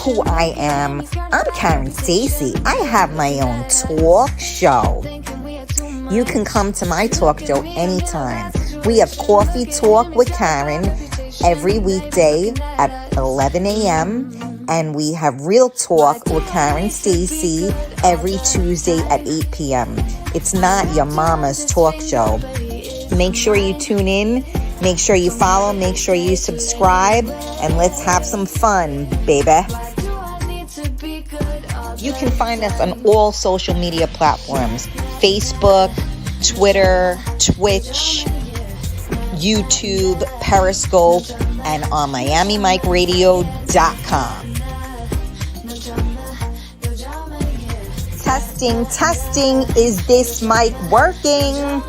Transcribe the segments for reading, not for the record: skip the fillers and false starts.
who I am. I'm Karen Stacy. I have my own talk show. You can come to my talk show anytime. We have Coffee Talk with Karen every weekday at 11 a.m. And we have Real Talk with Karen Stacy every Tuesday at 8 p.m. It's not your mama's talk show. Make sure you tune in. Make sure you follow. Make sure you subscribe. And let's have some fun, baby. You can find us on all social media platforms. Facebook, Twitter, Twitch, YouTube, Periscope, and on MiamiMikeRadio.com. Testing. Is this mic working?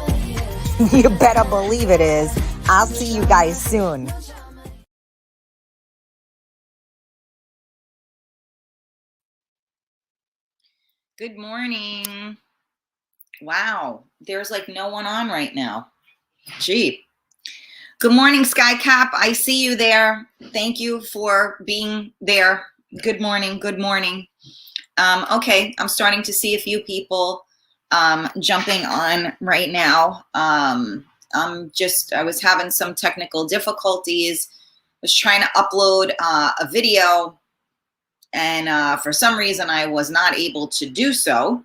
You better believe it is. I'll see you guys soon. Good morning. Wow, there's like no one on right now. Gee. Good morning, Skycap. I see you there. Thank you for being there. Good morning. Okay, I'm starting to see a few people jumping on right now. I was having some technical difficulties. Was trying to upload a video, and for some reason I was not able to do so.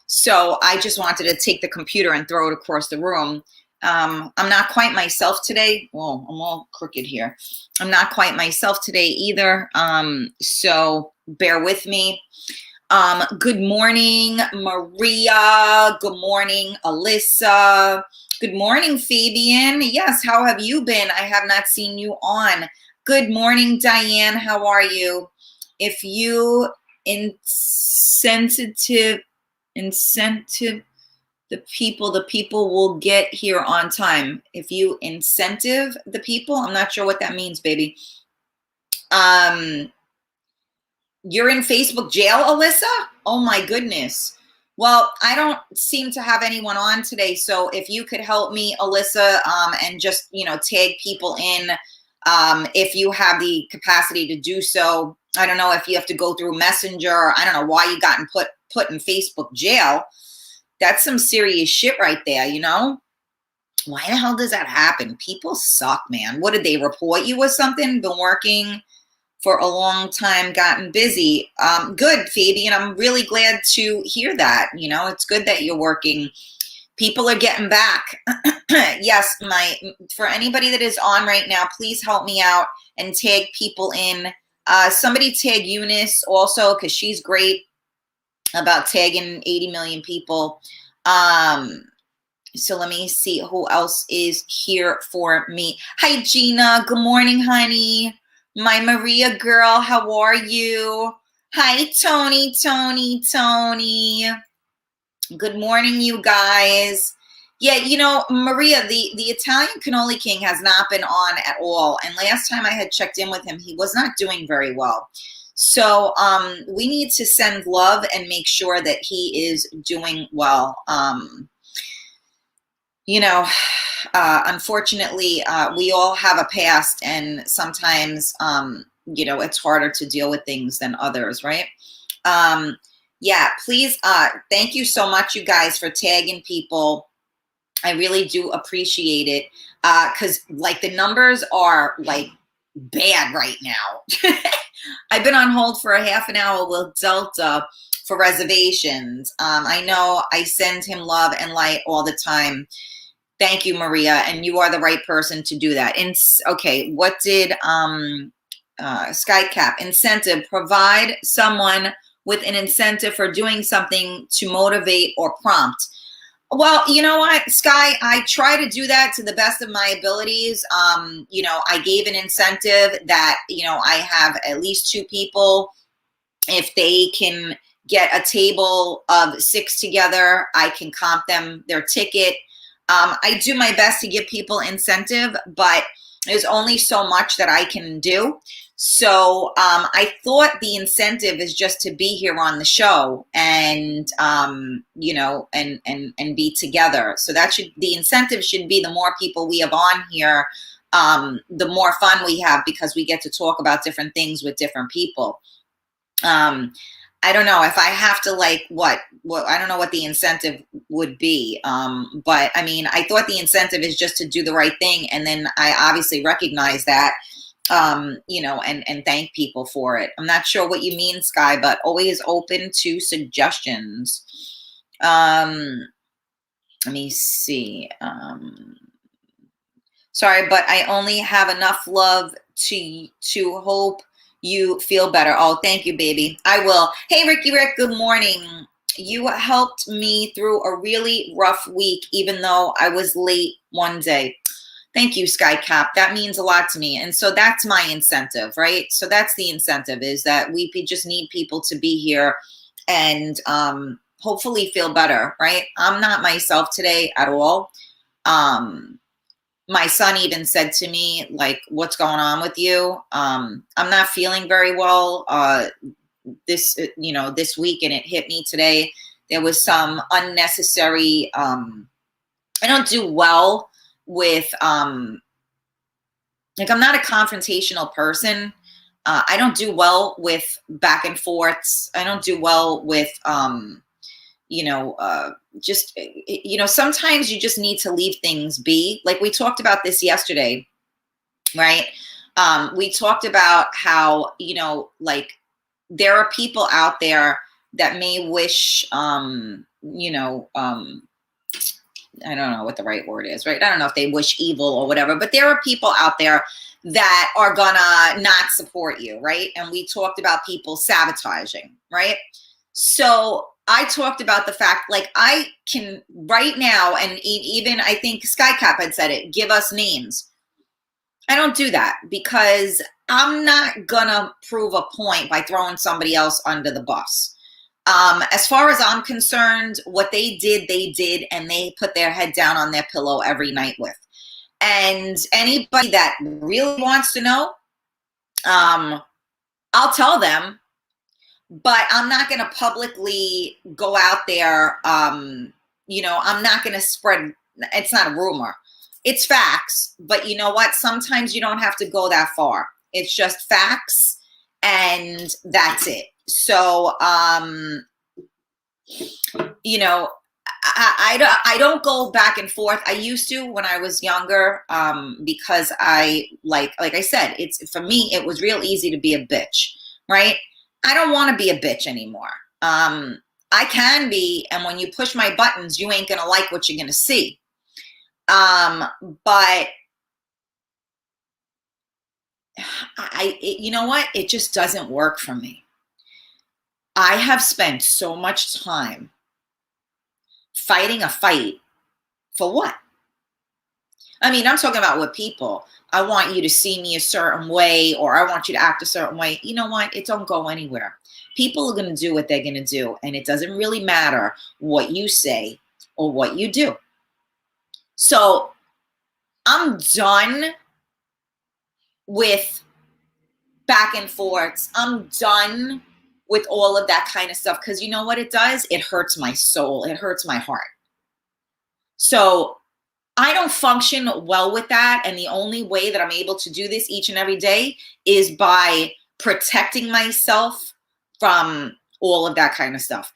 So I just wanted to take the computer and throw it across the room. I'm not quite myself today. Well, I'm all crooked here. I'm not quite myself today either. So bear with me. Good morning, Maria. Good morning, Alyssa. Good morning, Fabian. Yes, how have you been? I have not seen you on. Good morning, Diane. How are you? If you insensitive, the people will get here on time. If you incentive the people, I'm not sure what that means, baby. You're in Facebook jail, Alyssa? Oh my goodness. Well, I don't seem to have anyone on today. So if you could help me, Alyssa, and just, tag people in, if you have the capacity to do so. I don't know if you have to go through Messenger. I don't know why you gotten put in Facebook jail. That's some serious shit right there, Why the hell does that happen? People suck, man. What did they report you or something? Been working for a long time, gotten busy. Good, Fabian. I'm really glad to hear that. It's good that you're working. People are getting back. Yes, for anybody that is on right now, please help me out and tag people in. Somebody tag Eunice also, because she's great about tagging 80 million people. So let me see who else is here for me. Hi, Gina. Good morning, honey. My Maria girl, how are you? Hi, Tony. Good morning, you guys. Yeah, Maria, the Italian cannoli king has not been on at all. And last time I had checked in with him, he was not doing very well. So we need to send love and make sure that he is doing well. Unfortunately, we all have a past, and sometimes, it's harder to deal with things than others, right? Yeah, please, thank you so much, you guys, for tagging people. I really do appreciate it, because, the numbers are, bad right now. I've been on hold for a half an hour with Delta for reservations. I know I send him love and light all the time. Thank you, Maria, and you are the right person to do that. Okay, what did Skycap? Incentive. Provide someone with an incentive for doing something to motivate or prompt. Well, you know what, Sky, I try to do that to the best of my abilities. I gave an incentive that, I have at least 2 people. If they can get a table of 6 together, I can comp them their ticket. I do my best to give people incentive, but there's only so much that I can do. So I thought the incentive is just to be here on the show and, and be together. So the incentive should be the more people we have on here, the more fun we have, because we get to talk about different things with different people. I don't know if I have to what I don't know what the incentive would be. But I mean, I thought the incentive is just to do the right thing. And then I obviously recognize that, and thank people for it. I'm not sure what you mean, Sky, but always open to suggestions. Let me see. Sorry, but I only have enough love to hope you feel better. Oh, thank you, baby. I will. Hey, Ricky Rick, good morning. You helped me through a really rough week, even though I was late one day. Thank you, Sky Cap. That means a lot to me. And so that's my incentive, right? So that's the incentive, is that we just need people to be here and hopefully feel better, right? I'm not myself today at all. My son even said to me, like, what's going on with you? I'm not feeling very well this week, and it hit me today. There was some unnecessary, I don't do well with, I'm not a confrontational person. I don't do well with back and forths. I don't do well with, sometimes you just need to leave things be. Like we talked about this yesterday, right? We talked about how, there are people out there that may wish, I don't know what the right word is, right? I don't know if they wish evil or whatever, but there are people out there that are gonna not support you, right? And we talked about people sabotaging, right? So I talked about the fact, like, I can right now, and even I think Skycap had said it, give us names. I don't do that because I'm not gonna prove a point by throwing somebody else under the bus. As far as I'm concerned, what they did, and they put their head down on their pillow every night with. And anybody that really wants to know, I'll tell them, but I'm not going to publicly go out there. I'm not going to spread, it's not a rumor. It's facts, but you know what? Sometimes you don't have to go that far. It's just facts, and that's it. So, I don't go back and forth. I used to when I was younger, because I like I said, for me, it was real easy to be a bitch, right? I don't want to be a bitch anymore. I can be, and when you push my buttons, you ain't gonna like what you're gonna see. But you know what? It just doesn't work for me. I have spent so much time fighting a fight for what? I mean, I'm talking about with people. I want you to see me a certain way, or I want you to act a certain way. You know what? It don't go anywhere. People are going to do what they're going to do, and it doesn't really matter what you say or what you do. So I'm done with back and forths. I'm done with all of that kind of stuff, because you know what it does? It hurts my soul. It hurts my heart. So I don't function well with that. And the only way that I'm able to do this each and every day is by protecting myself from all of that kind of stuff.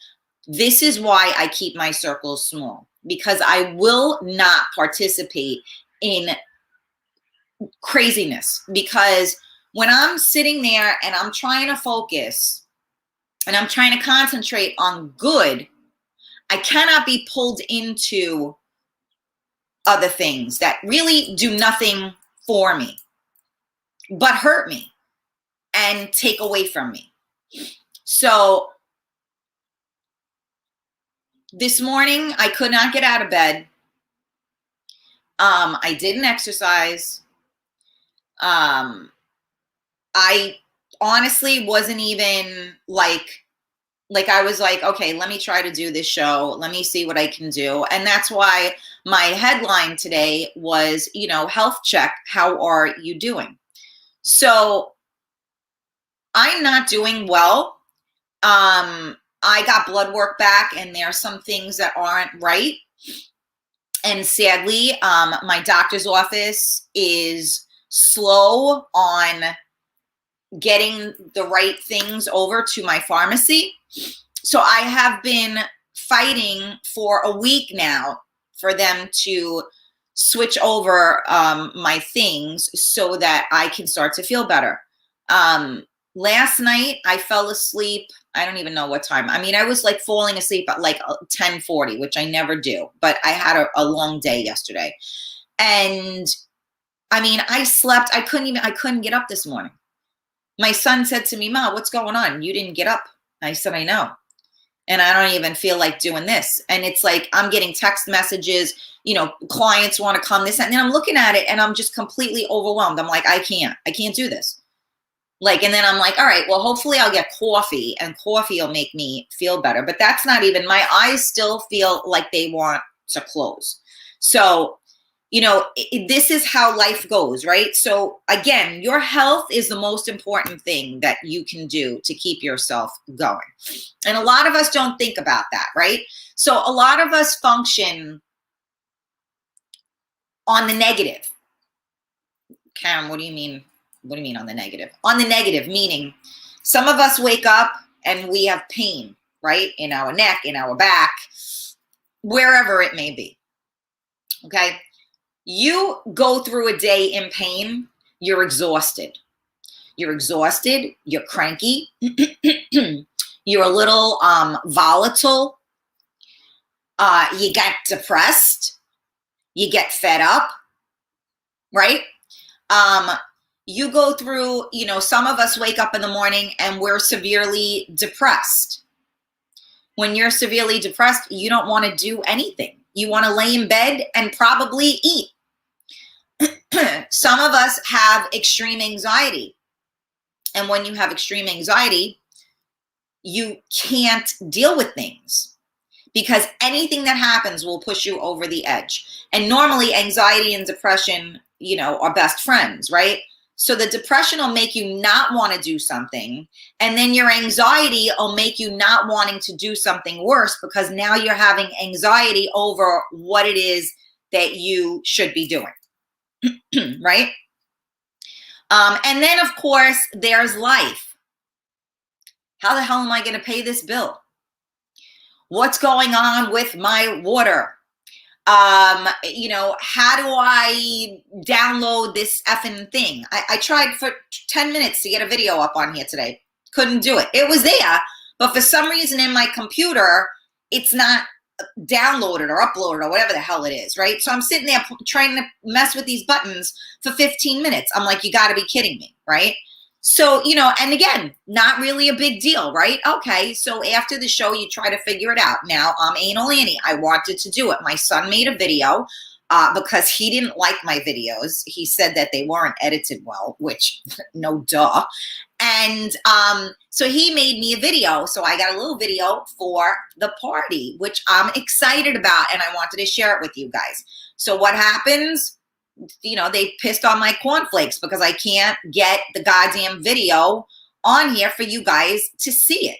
This is why I keep my circles small, because I will not participate in craziness. Because when I'm sitting there and I'm trying to focus and I'm trying to concentrate on good, I cannot be pulled into other things that really do nothing for me, but hurt me and take away from me. So this morning, I could not get out of bed. I didn't exercise. I honestly wasn't even like I was like, okay, let me try to do this show. Let me see what I can do. And that's why my headline today was, health check. How are you doing? So I'm not doing well. I got blood work back, and there are some things that aren't right. And sadly, my doctor's office is slow on getting the right things over to my pharmacy. So I have been fighting for a week now for them to switch over my things so that I can start to feel better. Last night I fell asleep. I don't even know what time. I mean, I was like falling asleep at like 10:40, which I never do, but I had a long day yesterday. And I mean, I slept. I couldn't get up this morning. My son said to me, "Ma, what's going on? You didn't get up." I said, "I know. And I don't even feel like doing this." And it's like, I'm getting text messages, clients want to come, this, and then I'm looking at it and I'm just completely overwhelmed. I'm like, I can't do this. Like, and then I'm like, all right, well, hopefully I'll get coffee and coffee will make me feel better. But that's not even, my eyes still feel like they want to close. So, this is how life goes, right? So again, your health is the most important thing that you can do to keep yourself going. And a lot of us don't think about that, right? So a lot of us function on the negative. Karen, what do you mean? What do you mean on the negative? On the negative, meaning some of us wake up and we have pain, right? In our neck, in our back, wherever it may be. Okay. You go through a day in pain, you're exhausted. You're exhausted, you're cranky, you're a little volatile, you get depressed, you get fed up, right? You go through, some of us wake up in the morning and we're severely depressed. When you're severely depressed, you don't want to do anything. You want to lay in bed and probably eat. Some of us have extreme anxiety. And when you have extreme anxiety, you can't deal with things because anything that happens will push you over the edge. And normally anxiety and depression, are best friends, right? So the depression will make you not want to do something. And then your anxiety will make you not wanting to do something worse because now you're having anxiety over what it is that you should be doing. Right? And then, of course, there's life. How the hell am I going to pay this bill? What's going on with my water? How do I download this effing thing? I tried for 10 minutes to get a video up on here today. Couldn't do it. It was there, but for some reason in my computer, it's not downloaded or uploaded or whatever the hell it is, right? So I'm sitting there trying to mess with these buttons for 15 minutes. I'm like, you got to be kidding me, right? So, and again, not really a big deal, right? Okay, so after the show, you try to figure it out. Now, I'm Anal Annie. I wanted to do it. My son made a video because he didn't like my videos. He said that they weren't edited well, which, no duh. And so he made me a video. So I got a little video for the party, which I'm excited about. And I wanted to share it with you guys. So what happens? They pissed on my cornflakes because I can't get the goddamn video on here for you guys to see it.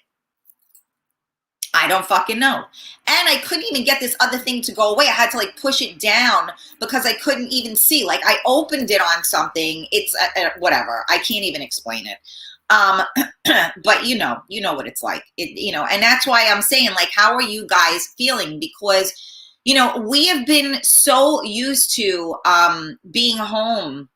I don't fucking know. And I couldn't even get this other thing to go away. I had to push it down because I couldn't even see. I opened it on something. It's whatever. I can't even explain it. But you know what it's like. And that's why I'm saying, how are you guys feeling? Because we have been so used to being home.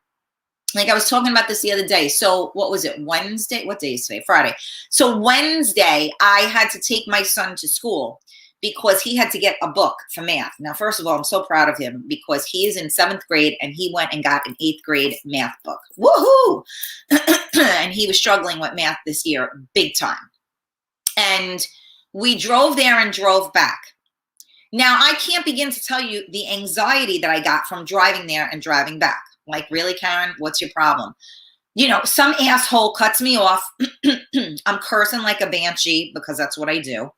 I was talking about this the other day. So what was it? Wednesday? What day is today? Friday. So Wednesday, I had to take my son to school because he had to get a book for math. Now, first of all, I'm so proud of him because he is in 7th grade and he went and got an 8th grade math book. Woohoo! And he was struggling with math this year big time. And we drove there and drove back. Now, I can't begin to tell you the anxiety that I got from driving there and driving back. Really, Karen, what's your problem? Some asshole cuts me off. I'm cursing like a banshee because that's what I do.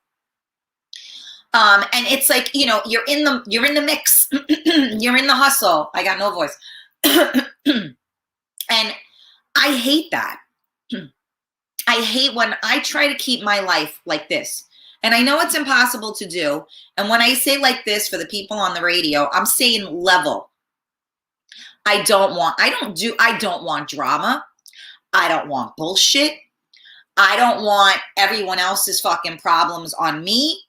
And it's you're in the mix. You're in the hustle. I got no voice. And I hate that. I hate when I try to keep my life like this. And I know it's impossible to do. And when I say like this for the people on the radio, I'm saying level. I don't want drama. I don't want bullshit. I don't want everyone else's fucking problems on me.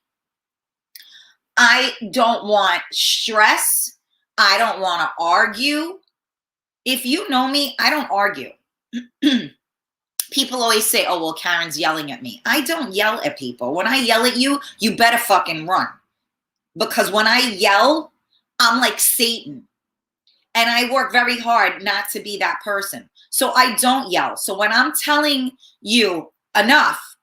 I don't want stress. I don't want to argue. If you know me, I don't argue. People always say, oh, well, Karen's yelling at me. I don't yell at people. When I yell at you, you better fucking run. Because when I yell, I'm like Satan. And I work very hard not to be that person. So I don't yell. So when I'm telling you enough,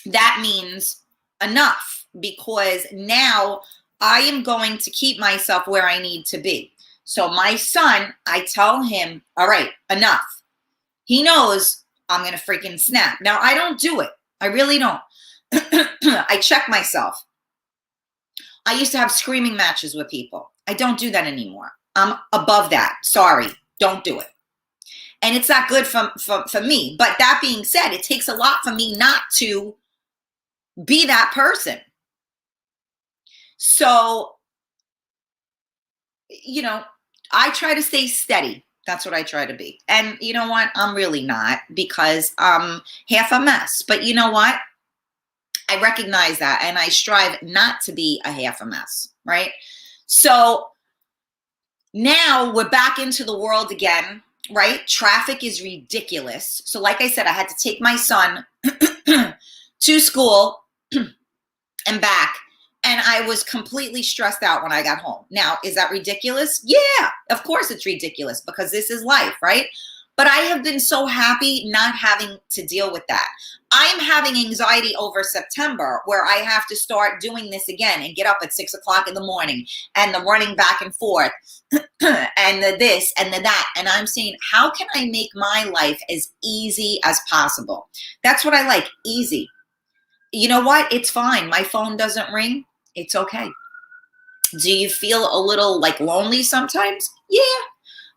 that means enough, because now I am going to keep myself where I need to be. So my son, I tell him, all right, enough. He knows I'm going to freaking snap. Now, I don't do it. I really don't. I check myself. I used to have screaming matches with people. I don't do that anymore. I'm above that. Sorry, don't do it. And it's not good for me. But that being said, it takes a lot for me not to be that person. So, you know, I try to stay steady. That's what I try to be. And you know what? I'm really not, because I'm half a mess. But you know what? I recognize that, and I strive not to be a half a mess, right? So now we're back into the world again, right? Traffic is ridiculous. So like I said, I had to take my son to school and back. And I was completely stressed out when I got home. Now, is that ridiculous? Yeah, of course it's ridiculous, because this is life, right? But I have been so happy not having to deal with that. I'm having anxiety over September, where I have to start doing this again and get up at 6 o'clock in the morning, and the running back and forth and the this and the that. And I'm saying, how can I make my life as easy as possible? That's what I like, easy. You know what? It's fine. My phone doesn't ring. It's okay. Do you feel a little like lonely sometimes? Yeah.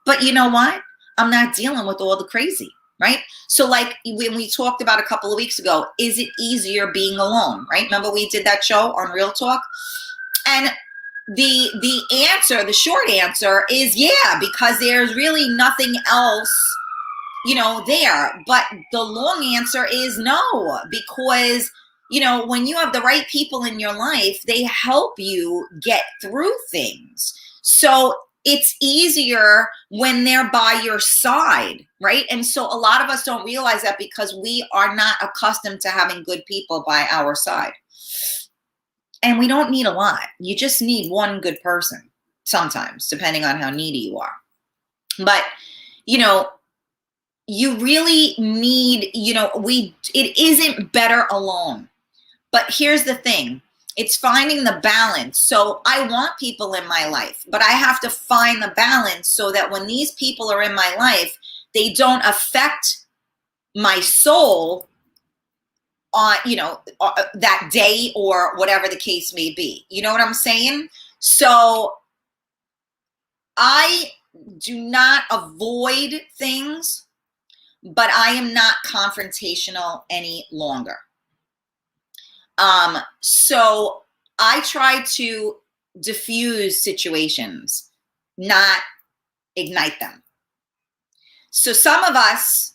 But you know what? I'm not dealing with all the crazy, right? So like when we talked about a couple of weeks ago, is it easier being alone, right? Remember we did that show on Real Talk? And the answer, the short answer is yeah, because there's really nothing else, you know, there. But the long answer is no, because you know, when you have the right people in your life, they help you get through things. So it's easier when they're by your side, right? And so a lot of us don't realize that, because we are not accustomed to having good people by our side. And we don't need a lot. You just need one good person sometimes, depending on how needy you are. But, you know, you really need, you know, it isn't better alone. But here's the thing, it's finding the balance. So I want people in my life, but I have to find the balance so that when these people are in my life, they don't affect my soul on, you know, that day or whatever the case may be. You know what I'm saying? So I do not avoid things, but I am not confrontational any longer. So I try to diffuse situations, not ignite them. So some of us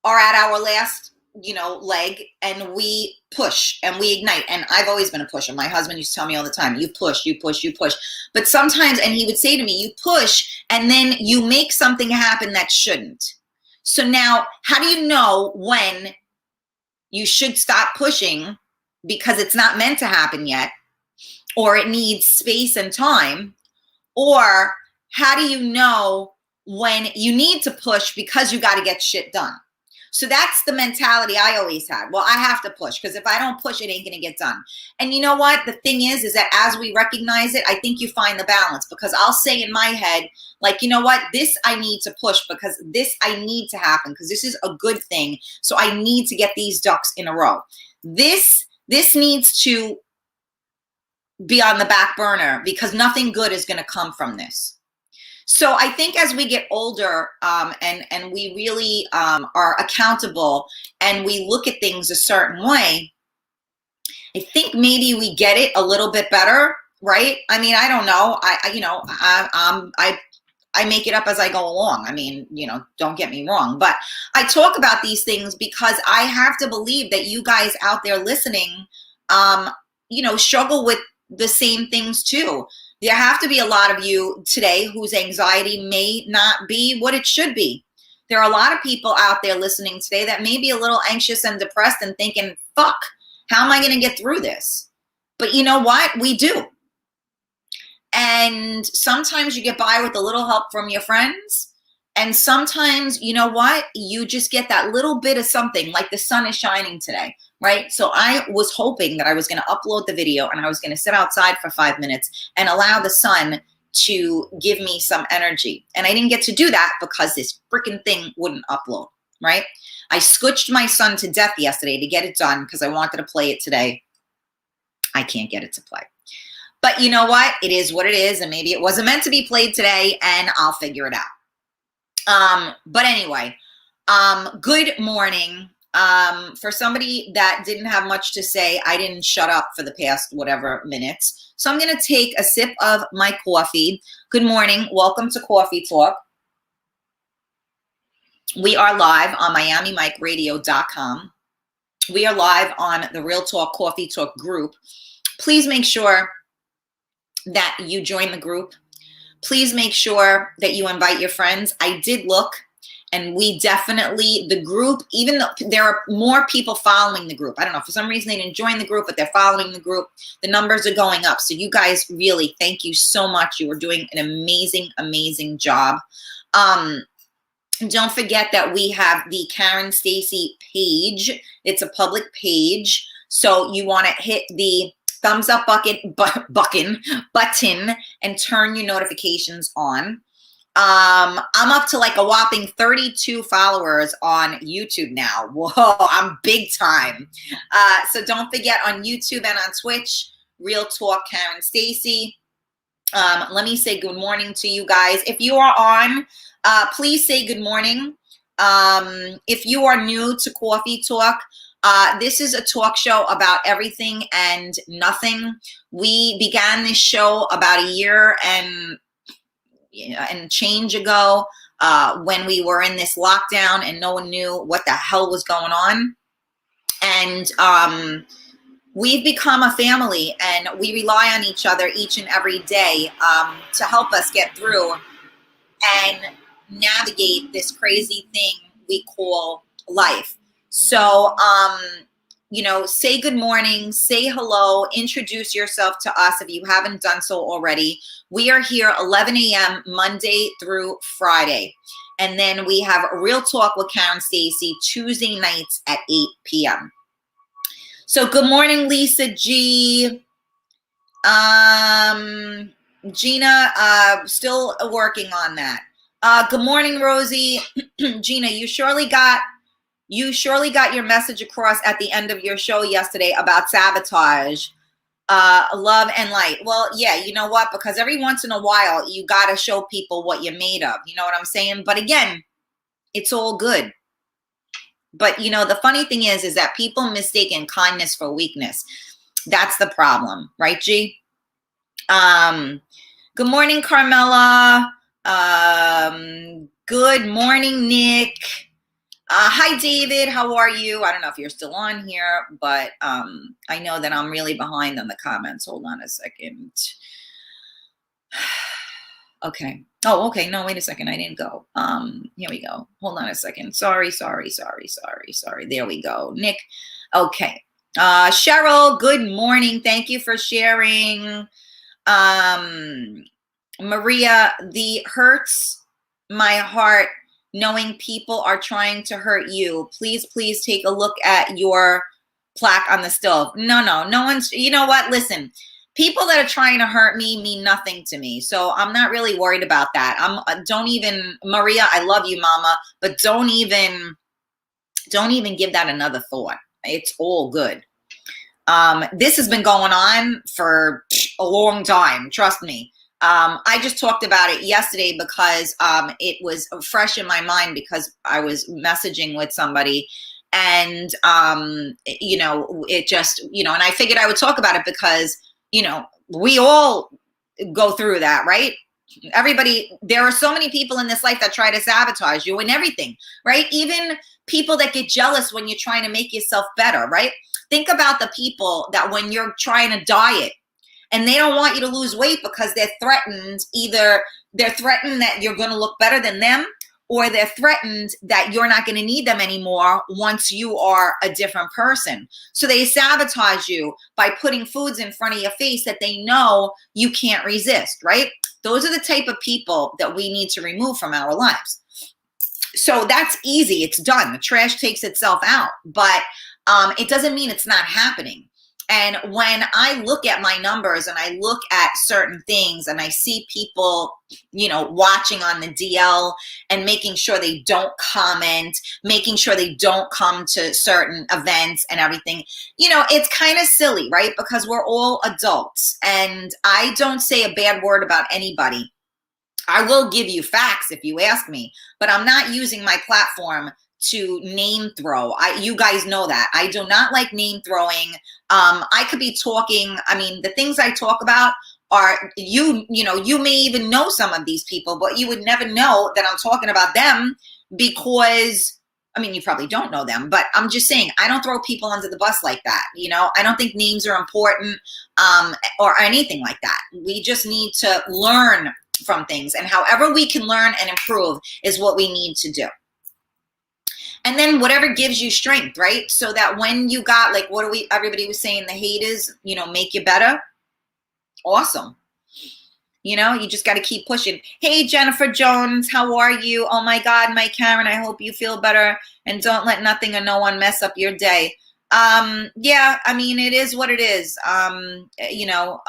are at our last, you know, leg, and we push and we ignite. And I've always been a pusher. My husband used to tell me all the time, you push, you push, you push. But sometimes, and he would say to me, you push and then you make something happen that shouldn't. So now, how do you know when you should stop pushing because it's not meant to happen yet, or it needs space and time? Or how do you know when you need to push because you got to get shit done? So that's the mentality I always had. Well, I have to push, because if I don't push, it ain't going to get done. And you know what? The thing is that as we recognize it, I think you find the balance, because I'll say in my head, like, you know what? This I need to push, because this I need to happen, because this is a good thing. So I need to get these ducks in a row. This needs to be on the back burner, because nothing good is going to come from this. So I think as we get older, and we really are accountable, and we look at things a certain way, I think maybe we get it a little bit better, right? I mean, I don't know. I make it up as I go along. I mean, you know, don't get me wrong, but I talk about these things because I have to believe that you guys out there listening, you know, struggle with the same things too. There have to be a lot of you today whose anxiety may not be what it should be. There are a lot of people out there listening today that may be a little anxious and depressed and thinking, fuck, how am I going to get through this? But you know what? We do. And sometimes you get by with a little help from your friends. And sometimes, you know what? You just get that little bit of something, like the sun is shining today, right? So I was hoping that I was going to upload the video and I was going to sit outside for 5 minutes and allow the sun to give me some energy. And I didn't get to do that because this freaking thing wouldn't upload, right? I scutched my son to death yesterday to get it done because I wanted to play it today. I can't get it to play. But you know what? It is what it is. And maybe it wasn't meant to be played today and I'll figure it out. But anyway, good morning. For somebody that didn't have much to say, I didn't shut up for the past whatever minutes. So I'm going to take a sip of my coffee. Good morning. Welcome to Coffee Talk. We are live on MiamiMikeRadio.com. We are live on the Real Talk Coffee Talk group. Please make sure that you join the group. Please make sure that you invite your friends. I did look, and we definitely, the group, even though there are more people following the group, I don't know, for some reason they didn't join the group, but they're following the group. The numbers are going up. So you guys really, thank you so much. You are doing an amazing, amazing job. Don't forget that we have the Karen Stacy page. It's a public page. So you want to hit the thumbs up button and turn your notifications on. I'm up to like a whopping 32 followers on YouTube now. Whoa, I'm big time. So don't forget on YouTube and on Twitch, Real Talk Karen Stacy. Let me say good morning to you guys. If you are on, please say good morning. If you are new to Coffee Talk, this is a talk show about everything and nothing. We began this show about a year and change ago when we were in this lockdown and no one knew what the hell was going on. And we've become a family and we rely on each other each and every day to help us get through and navigate this crazy thing we call life. So, you know, say good morning, say hello, introduce yourself to us if you haven't done so already. We are here 11 a.m. Monday through Friday. And then we have Real Talk with Karen Stacy Tuesday nights at 8 p.m. So good morning, Lisa G. Gina, still working on that. Good morning, Rosie. Gina, you surely got your message across at the end of your show yesterday about sabotage, love and light. Well, yeah, you know what? Because every once in a while, you got to show people what you're made of. You know what I'm saying? But again, it's all good. But, you know, the funny thing is that people mistaken kindness for weakness. That's the problem. Right, G? Good morning, Carmela. Good morning, Nick. Hi, David. How are you? I don't know if you're still on here, but I know that I'm really behind on the comments. Hold on a second. Okay. Oh, okay. No, wait a second. I didn't go. Here we go. Hold on a second. Sorry. There we go. Nick. Okay. Cheryl, good morning. Thank you for sharing. Maria, the hurts my heart knowing people are trying to hurt you. Please take a look at your plaque on the stove. No one's, you know what? Listen, people that are trying to hurt me mean nothing to me. So I'm not really worried about that. Don't even, Maria, I love you, mama, but don't even give that another thought. It's all good. This has been going on for a long time. Trust me. I just talked about it yesterday because it was fresh in my mind because I was messaging with somebody and, you know, it just, you know, and I figured I would talk about it because, you know, we all go through that, right? Everybody, there are so many people in this life that try to sabotage you and everything, right? Even people that get jealous when you're trying to make yourself better, right? Think about the people that when you're trying to diet and they don't want you to lose weight because they're threatened, either they're threatened that you're going to look better than them, or they're threatened that you're not going to need them anymore once you are a different person. So they sabotage you by putting foods in front of your face that they know you can't resist, right? Those are the type of people that we need to remove from our lives. So that's easy. It's done. The trash takes itself out, but it doesn't mean it's not happening. And when I look at my numbers and I look at certain things and I see people, you know, watching on the DL and making sure they don't comment, making sure they don't come to certain events and everything, you know, it's kind of silly, right? Because we're all adults and I don't say a bad word about anybody. I will give you facts if you ask me, but I'm not using my platform to name throw. You guys know that. I do not like name throwing. I could be talking, I mean, the things I talk about are, you know, you may even know some of these people, but you would never know that I'm talking about them because, I mean, you probably don't know them, but I'm just saying, I don't throw people under the bus like that. You know, I don't think names are important or anything like that. We just need to learn from things, and however we can learn and improve is what we need to do. And then whatever gives you strength, right? So that when you got, like, everybody was saying the haters, you know, make you better. Awesome. You know, you just got to keep pushing. Hey, Jennifer Jones, how are you? Oh my God, Mike Karen, I hope you feel better and don't let nothing or no one mess up your day. Yeah, I mean, it is what it is. You know,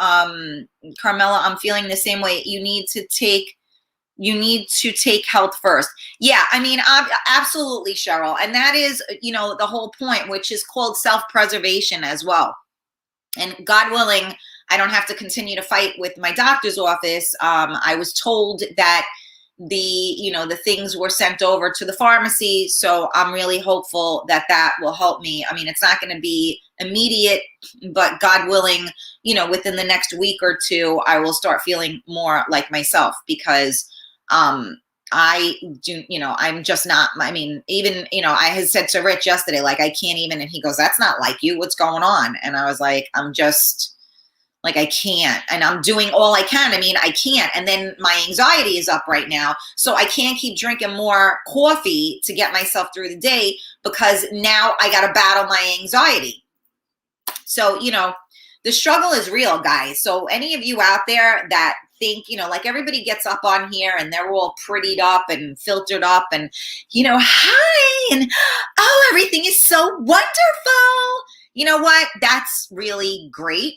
Carmela, I'm feeling the same way. You need to take health first. Yeah, I mean, absolutely, Cheryl. And that is, you know, the whole point, which is called self-preservation as well. And God willing, I don't have to continue to fight with my doctor's office. I was told that the things were sent over to the pharmacy. So I'm really hopeful that that will help me. I mean, it's not going to be immediate, but God willing, you know, within the next week or two, I will start feeling more like myself because, I do, you know, I'm just not, I mean, even, you know, I had said to Rich yesterday, like, I can't even, and he goes, that's not like you, what's going on? And I was like, I'm just like, I can't, and I'm doing all I can. I mean, I can't. And then my anxiety is up right now. So I can't keep drinking more coffee to get myself through the day because now I got to battle my anxiety. So, you know, the struggle is real, guys. So any of you out there that think, you know, like everybody gets up on here and they're all prettied up and filtered up and, you know, hi, and oh, everything is so wonderful. You know what? That's really great.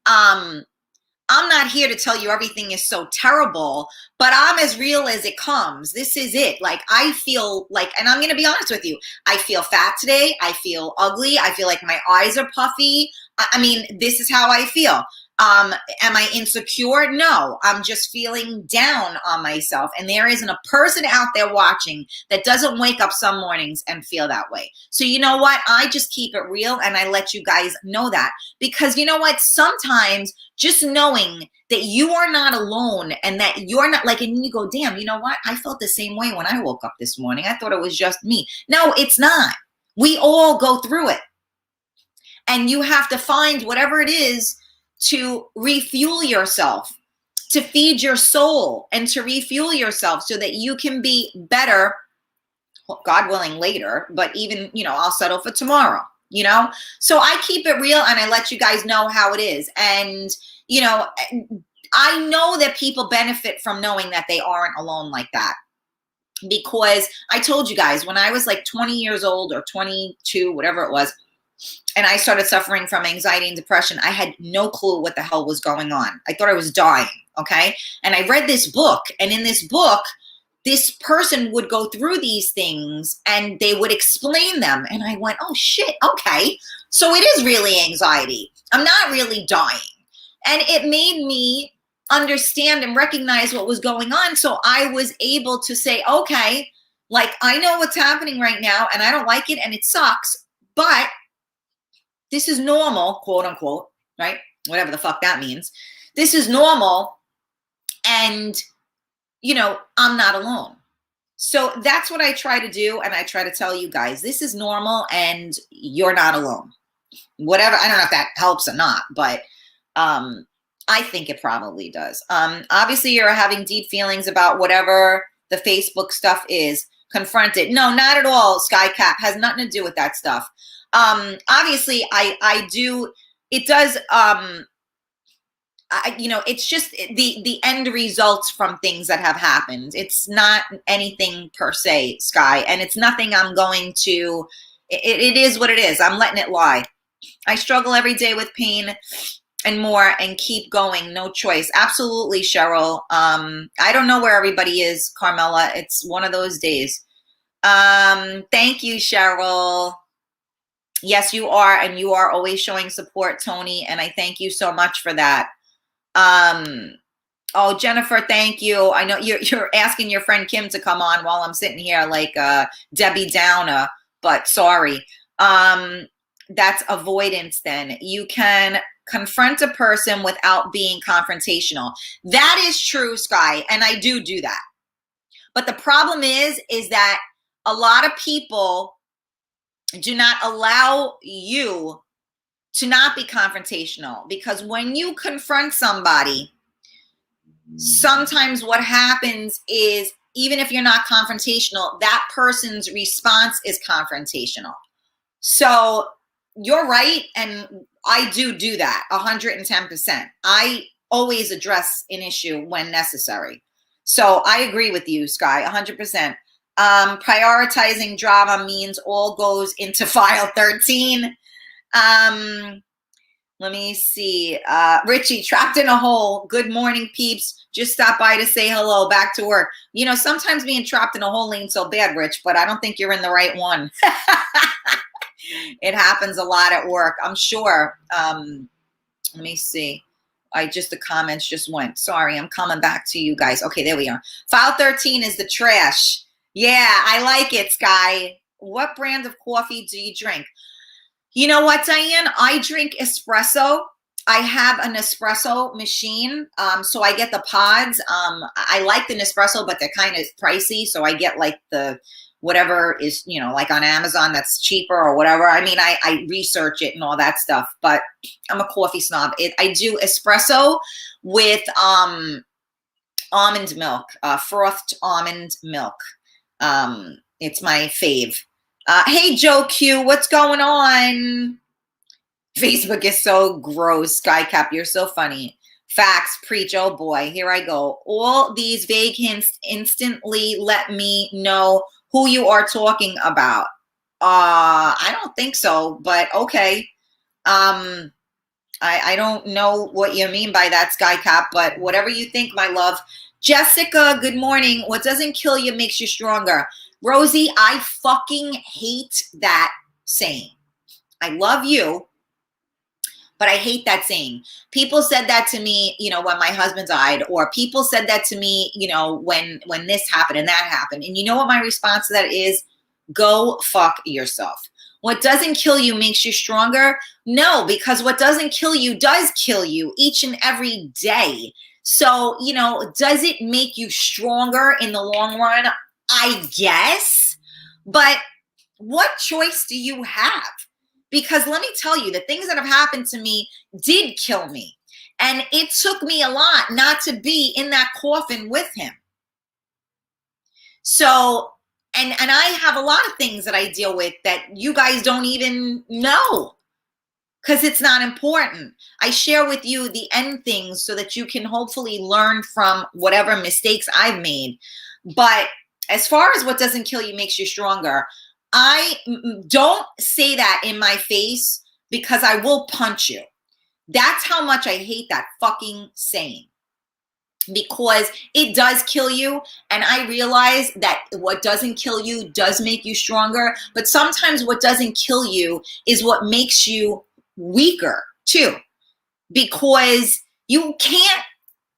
I'm not here to tell you everything is so terrible, but I'm as real as it comes. This is it. Like, I feel like, and I'm going to be honest with you, I feel fat today. I feel ugly. I feel like my eyes are puffy. I mean, this is how I feel. Am I insecure? No, I'm just feeling down on myself. And there isn't a person out there watching that doesn't wake up some mornings and feel that way. So you know what? I just keep it real and I let you guys know that, because you know what? Sometimes just knowing that you are not alone and that you're not like, and you go, damn, you know what? I felt the same way when I woke up this morning. I thought it was just me. No, it's not. We all go through it. And you have to find whatever it is to refuel yourself, to feed your soul, and to refuel yourself so that you can be better, God willing, later, but even, you know, I'll settle for tomorrow, you know? So I keep it real and I let you guys know how it is. And, you know, I know that people benefit from knowing that they aren't alone like that. Because I told you guys, when I was like 20 years old or 22, whatever it was, and I started suffering from anxiety and depression, I had no clue what the hell was going on. I thought I was dying, okay? And I read this book, and in this book, this person would go through these things, and they would explain them. And I went, oh, shit, okay. So it is really anxiety. I'm not really dying. And it made me understand and recognize what was going on. So I was able to say, okay, like, I know what's happening right now, and I don't like it, and it sucks, but this is normal, quote unquote, right? Whatever the fuck that means. This is normal. And, I'm not alone. So that's what I try to do. And I try to tell you guys, this is normal and you're not alone. Whatever. I don't know if that helps or not, but I think it probably does. Obviously, you're having deep feelings about whatever the Facebook stuff is. Confront it. No, not at all, Skycap. Has nothing to do with that stuff. Obviously, I do. It does. It's just the end results from things that have happened. It's not anything per se, Sky, and it's nothing I'm going to. It is what it is. I'm letting it lie. I struggle every day with pain and more and keep going. No choice. Absolutely, Cheryl. I don't know where everybody is, Carmela. It's one of those days. Thank you, Cheryl. Yes, you are. And you are always showing support, Tony. And I thank you so much for that. Oh, Jennifer, thank you. I know you're asking your friend Kim to come on while I'm sitting here like Debbie Downer, but sorry. That's avoidance then. You can confront a person without being confrontational. That is true, Sky, and I do that. But the problem is that a lot of people do not allow you to not be confrontational, because when you confront somebody, sometimes what happens is, even if you're not confrontational, that person's response is confrontational. So you're right, and I do that 110%. I always address an issue when necessary. So I agree with you, Sky, 100%. Prioritizing drama means all goes into file 13. Let me see. Richie, trapped in a hole. Good morning, peeps. Just stop by to say hello. Back to work. Sometimes being trapped in a hole ain't so bad, Rich, but I don't think you're in the right one. It happens a lot at work, I'm sure. Let me see. The comments just went. Sorry, I'm coming back to you guys. Okay, there we are. File 13 is the trash. Yeah, I like it, Sky. What brand of coffee do you drink? You know what, Diane? I drink espresso. I have an espresso machine, so I get the pods. I like the Nespresso, but they're kind of pricey, so I get like the whatever is, like on Amazon that's cheaper or whatever. I mean, I research it and all that stuff, but I'm a coffee snob. I do espresso with almond milk, frothed almond milk. It's my fave. Hey, Joe Q, what's going on? Facebook is so gross. Skycap, you're so funny. Facts, preach, oh boy, here I go. All these vague hints instantly let me know who you are talking about. I don't think so, but okay. I don't know what you mean by that, Skycap, but whatever you think, my love. Jessica, good morning. What doesn't kill you makes you stronger. Rosie, I fucking hate that saying. I love you, but I hate that saying. People said that to me, when my husband died, or people said that to me, when this happened and that happened. And you know what my response to that is? Go fuck yourself. What doesn't kill you makes you stronger? No, because what doesn't kill you does kill you each and every day. So, does it make you stronger in the long run? I guess. But what choice do you have? Because let me tell you, the things that have happened to me did kill me. And it took me a lot not to be in that coffin with him. So, and I have a lot of things that I deal with that you guys don't even know, because it's not important. I share with you the end things so that you can hopefully learn from whatever mistakes I've made. But as far as what doesn't kill you makes you stronger, I don't say that in my face, because I will punch you. That's how much I hate that fucking saying, because it does kill you. And I realize that what doesn't kill you does make you stronger. But sometimes what doesn't kill you is what makes you weaker too, because you can't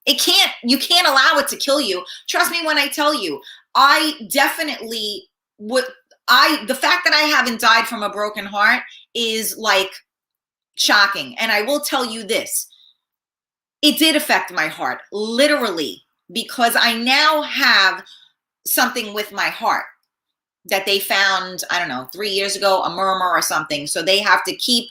allow it to kill you. Trust me when I tell you, I definitely would. The fact that I haven't died from a broken heart is like shocking. And I will tell you this, it did affect my heart, literally because I now have something with my heart that they found, I don't know, 3 years ago, a murmur or something. So they have to keep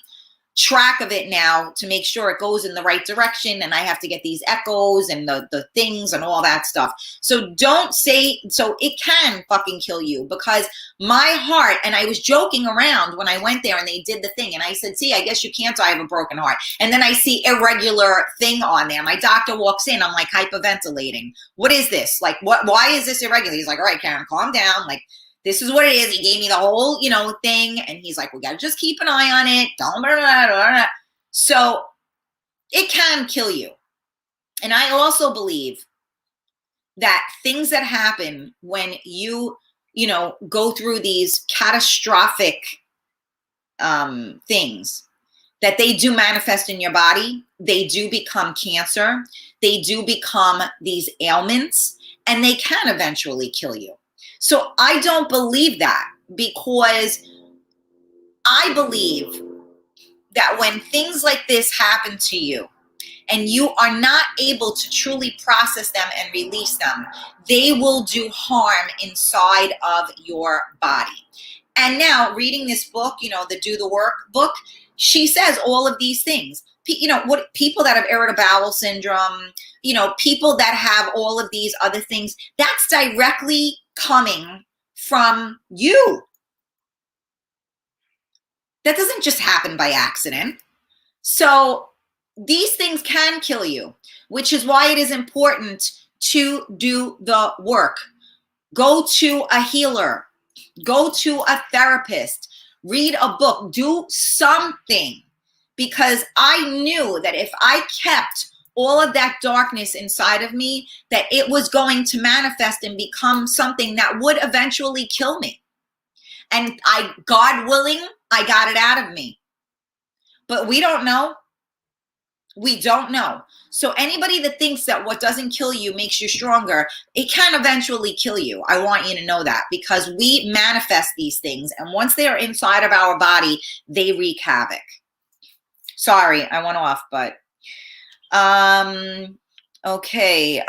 track of it now to make sure it goes in the right direction. And I have to get these echoes and the things and all that stuff. So don't say, so it can fucking kill you, because my heart, and I was joking around when I went there and they did the thing. And I said, see, I guess you can't die of a broken heart. And then I see irregular thing on there. My doctor walks in, I'm like hyperventilating. What is this? Like, why is this irregular? He's like, all right, Karen, calm down. Like, this is what it is. He gave me the whole, thing. And he's like, we got to just keep an eye on it. Don't blah, blah, blah, blah. So it can kill you. And I also believe that things that happen when you, go through these catastrophic things, that they do manifest in your body. They do become cancer. They do become these ailments, and they can eventually kill you. So I don't believe that, because I believe that when things like this happen to you and you are not able to truly process them and release them, they will do harm inside of your body. And now reading this book, the Do the Work book, she says all of these things. What people that have irritable bowel syndrome, people that have all of these other things, that's directly coming from you. That doesn't just happen by accident. So these things can kill you, which is why it is important to do the work. Go to a healer, go to a therapist, read a book, do something, because I knew that if I kept all of that darkness inside of me, that it was going to manifest and become something that would eventually kill me. And God willing, I got it out of me. But we don't know. We don't know. So anybody that thinks that what doesn't kill you makes you stronger, it can eventually kill you. I want you to know that, because we manifest these things. And once they are inside of our body, they wreak havoc. Sorry, I went off, but okay.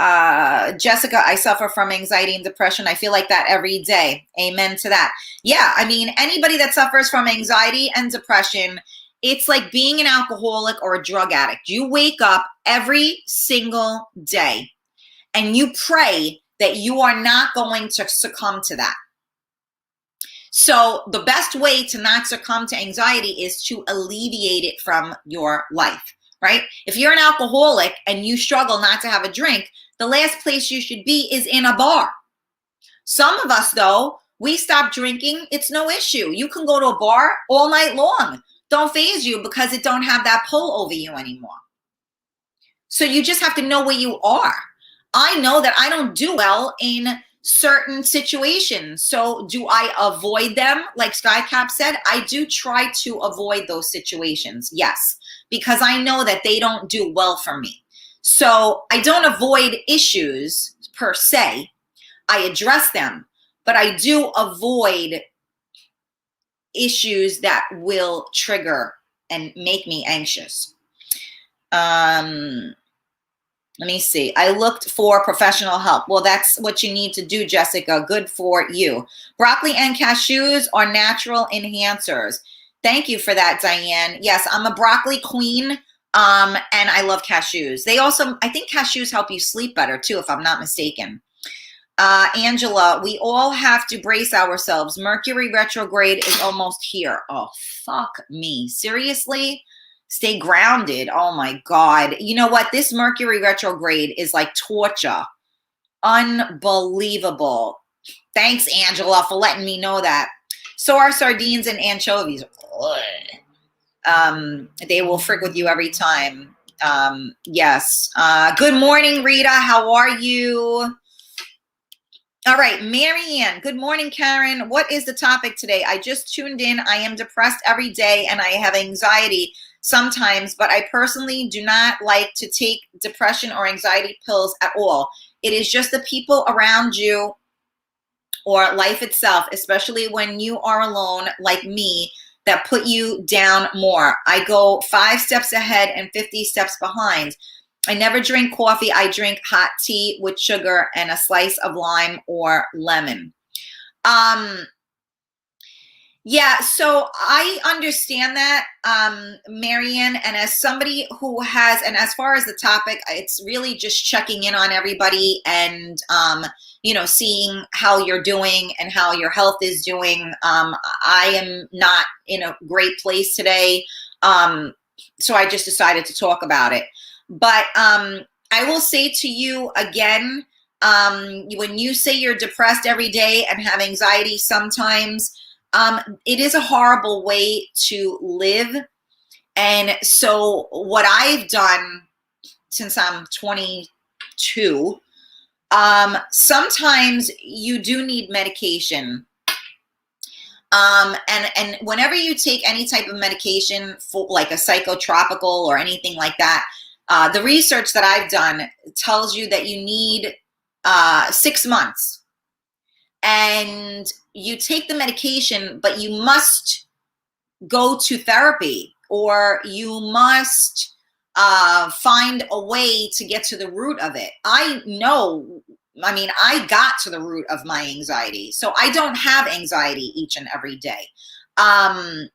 Jessica, I suffer from anxiety and depression. I feel like that every day. Amen to that. Yeah. I mean, anybody that suffers from anxiety and depression, it's like being an alcoholic or a drug addict. You wake up every single day and you pray that you are not going to succumb to that. So the best way to not succumb to anxiety is to alleviate it from your life. Right? If you're an alcoholic and you struggle not to have a drink, the last place you should be is in a bar. Some of us, though, we stop drinking. It's no issue. You can go to a bar all night long. Don't faze you, because it don't have that pull over you anymore. So you just have to know where you are. I know that I don't do well in certain situations. So do I avoid them? Like Skycap said, I do try to avoid those situations. Yes. Because I know that they don't do well for me. So I don't avoid issues per se. I address them, but I do avoid issues that will trigger and make me anxious. Let me see. I looked for professional help. Well, that's what you need to do, Jessica. Good for you. Broccoli and cashews are natural enhancers. Thank you for that, Diane. Yes, I'm a broccoli queen, and I love cashews. They also, I think cashews help you sleep better too, if I'm not mistaken. Angela, we all have to brace ourselves. Mercury retrograde is almost here. Oh, fuck me. Seriously? Stay grounded. Oh my God. You know what? This Mercury retrograde is like torture. Unbelievable. Thanks, Angela, for letting me know that. So are sardines and anchovies. They will frick with you every time. Yes. Good morning, Rita. How are you? All right, Marianne. Good morning, Karen. What is the topic today? I just tuned in. I am depressed every day and I have anxiety sometimes, but I personally do not like to take depression or anxiety pills at all. It is just the people around you or life itself, especially when you are alone like me, that put you down more. I go 5 steps ahead and 50 steps behind. I never drink coffee. I drink hot tea with sugar and a slice of lime or lemon. Yeah, so I understand that, Marianne, and as somebody who has, and as far as the topic, it's really just checking in on everybody and, seeing how you're doing and how your health is doing. I am not in a great place today, so I just decided to talk about it. But I will say to you again, when you say you're depressed every day and have anxiety sometimes, it is a horrible way to live. And so what I've done since I'm 22, sometimes you do need medication. And whenever you take any type of medication for like a psychotropical or anything like that, the research that I've done tells you that you need 6 months. And you take the medication, but you must go to therapy, or you must find a way to get to the root of it. I got to the root of my anxiety. So I don't have anxiety each and every day. I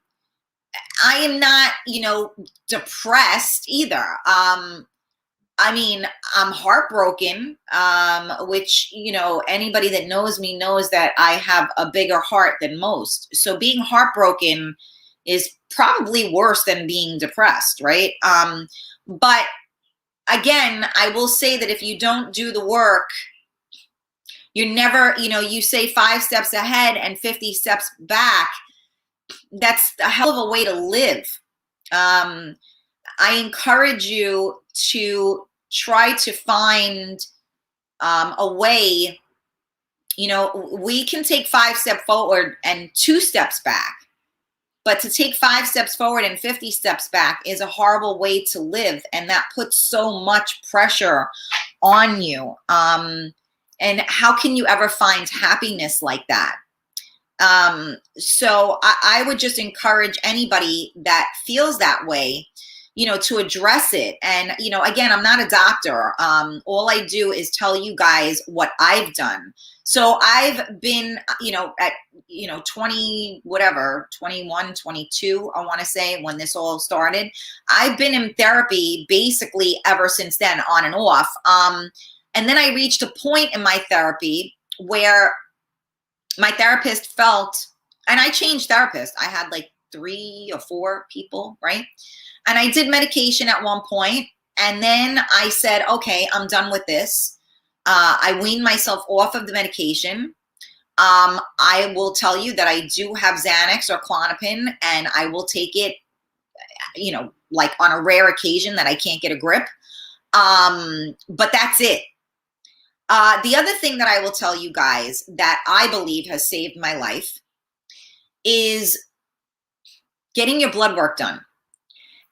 am not, depressed either. I'm heartbroken, which, anybody that knows me knows that I have a bigger heart than most. So being heartbroken is probably worse than being depressed, right? But again, I will say that if you don't do the work, you're never, you say 5 steps ahead and 50 steps back. That's a hell of a way to live. I encourage you to try to find a way. We can take 5 steps forward and 2 steps back, but to take 5 steps forward and 50 steps back is a horrible way to live, and that puts so much pressure on you. And how can you ever find happiness like that? So I would just encourage anybody that feels that way, to address it. And, again, I'm not a doctor. All I do is tell you guys what I've done. So I've been, at, 20, whatever, 21, 22, I want to say, when this all started. I've been in therapy basically ever since then, on and off. And then I reached a point in my therapy where my therapist felt, and I changed therapists. I had like 3 or 4 people, right? And I did medication at one point, and then I said, okay, I'm done with this. I weaned myself off of the medication. I will tell you that I do have Xanax or Klonopin, and I will take it, like on a rare occasion that I can't get a grip. But that's it. The other thing that I will tell you guys that I believe has saved my life is getting your blood work done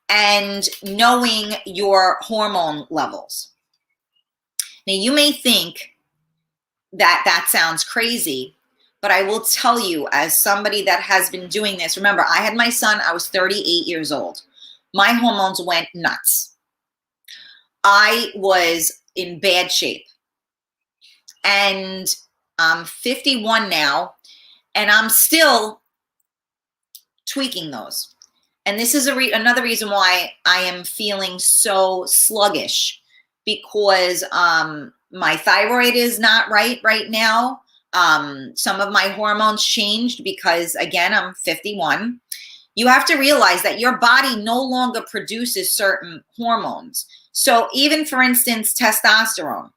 and knowing your hormone levels. Now, you may think that that sounds crazy, but I will tell you, as somebody that has been doing this, remember, I had my son, I was 38 years old. My hormones went nuts. I was in bad shape. And I'm 51 now, and I'm still tweaking those. And this is another reason why I am feeling so sluggish, because my thyroid is not right now. Some of my hormones changed because, again, I'm 51. You have to realize that your body no longer produces certain hormones. So even, for instance, testosterone.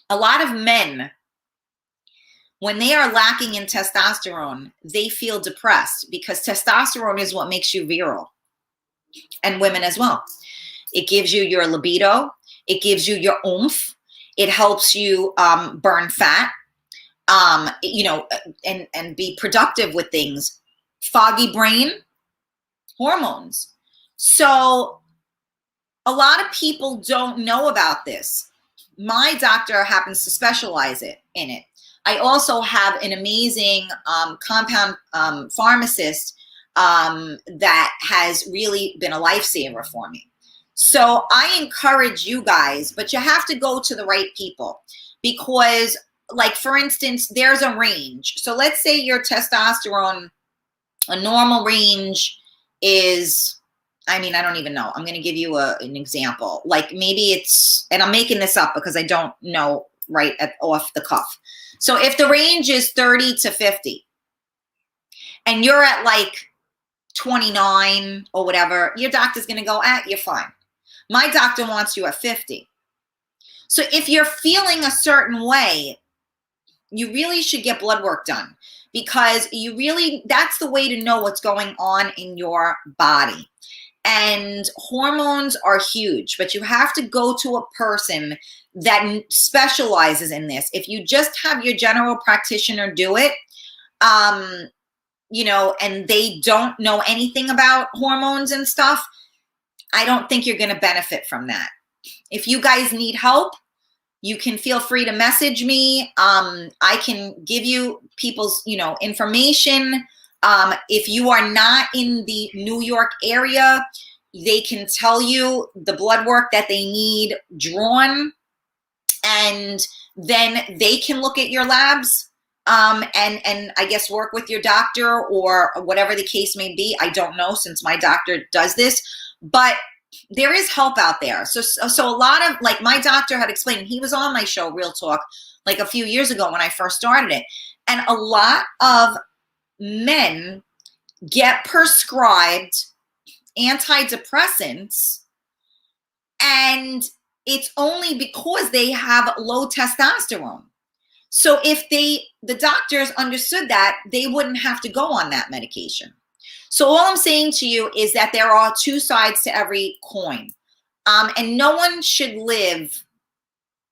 A lot of men, when they are lacking in testosterone, they feel depressed, because testosterone is what makes you virile, and women as well. It gives you your libido. It gives you your oomph. It helps you burn fat, and be productive with things. Foggy brain, hormones. So a lot of people don't know about this. My doctor happens to specialize in it. I also have an amazing compound pharmacist that has really been a lifesaver for me. So I encourage you guys, but you have to go to the right people, because, like, for instance, there's a range. So let's say your testosterone, a normal range is, I mean, I don't even know. I'm going to give you an example. Like, maybe it's, and I'm making this up because I don't know right off the cuff. So if the range is 30 to 50 and you're at like 29 or whatever, your doctor's going to go, you're fine. My doctor wants you at 50. So if you're feeling a certain way, you really should get blood work done, because that's the way to know what's going on in your body. And hormones are huge, but you have to go to a person that specializes in this. If you just have your general practitioner do it, and they don't know anything about hormones and stuff, I don't think you're going to benefit from that. If you guys need help, you can feel free to message me. I can give you people's, information. If you are not in the New York area, they can tell you the blood work that they need drawn, and then they can look at your labs, and I guess work with your doctor or whatever the case may be. I don't know, since my doctor does this, but there is help out there. So a lot of, like, my doctor had explained, he was on my show, Real Talk, like a few years ago when I first started it. And a lot of men get prescribed antidepressants, and it's only because they have low testosterone. So if the doctors understood that, they wouldn't have to go on that medication. So all I'm saying to you is that there are two sides to every coin. And no one should live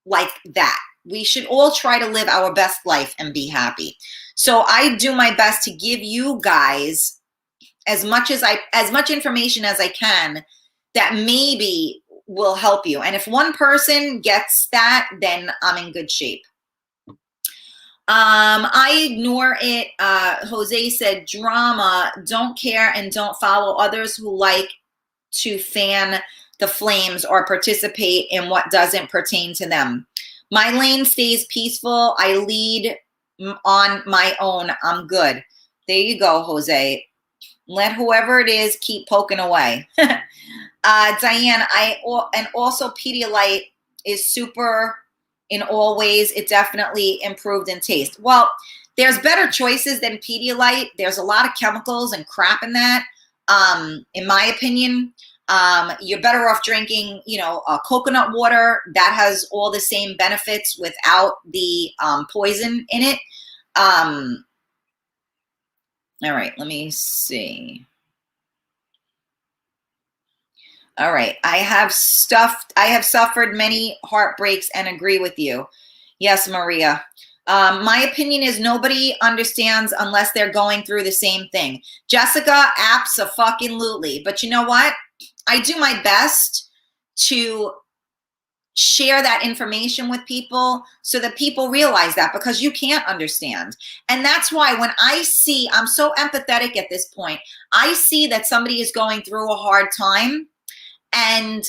like that. We should all try to live our best life and be happy. So I do my best to give you guys as much information as I can that maybe will help you. And if one person gets that, then I'm in good shape. I ignore it. Jose said, drama, don't care and don't follow others who like to fan the flames or participate in what doesn't pertain to them. My lane stays peaceful. I lead on my own. I'm good. There you go, Jose. Let whoever it is keep poking away. Diane, and also Pedialyte is super in all ways. It definitely improved in taste. Well, there's better choices than Pedialyte. There's a lot of chemicals and crap in that. In my opinion, you're better off drinking, coconut water that has all the same benefits without the poison in it. All right, let me see. All right, I have suffered many heartbreaks and agree with you. Yes, Maria. My opinion is nobody understands unless they're going through the same thing. Jessica, abso-fucking-lutely. But you know what? I do my best to share that information with people so that people realize that, because you can't understand. And that's why when I'm so empathetic at this point. I see that somebody is going through a hard time, and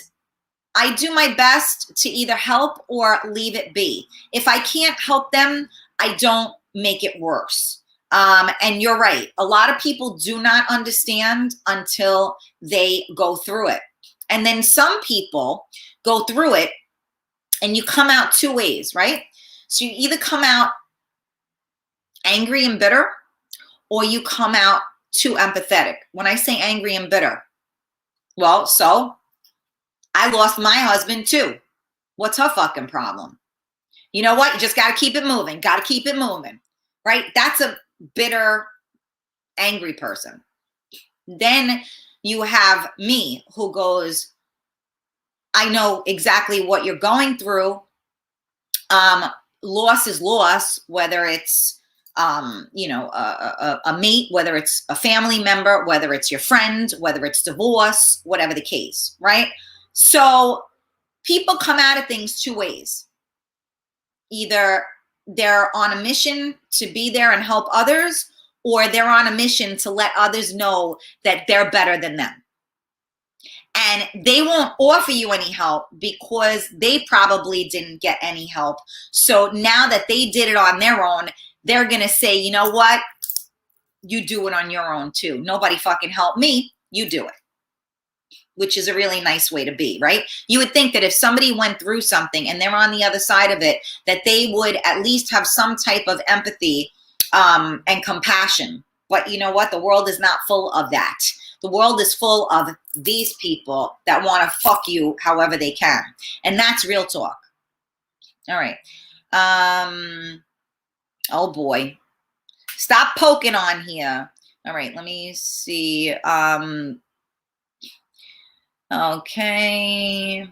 I do my best to either help or leave it be. If I can't help them, I don't make it worse. And you're right. A lot of people do not understand until they go through it. And then some people go through it and you come out two ways, right? So you either come out angry and bitter, or you come out too empathetic. When I say angry and bitter, well, so I lost my husband too. What's her fucking problem? You know what? You just got to keep it moving. Got to keep it moving, right? That's a bitter, angry person. Then you have me who goes, I know exactly what you're going through. Loss is loss, whether it's, a mate, whether it's a family member, whether it's your friend, whether it's divorce, whatever the case, right? So people come out of things two ways. Either they're on a mission to be there and help others, or they're on a mission to let others know that they're better than them. and they won't offer you any help because they probably didn't get any help. So now that they did it on their own, they're going to say, you know what? You do it on your own too. Nobody fucking helped me. You do it. Which is a really nice way to be, right? You would think that if somebody went through something and they're on the other side of it, that they would at least have some type of empathy and compassion. But you know what? The world is not full of that. The world is full of these people that want to fuck you however they can. And that's real talk. All right. Oh boy. Stop poking on here. All right, let me see. Okay.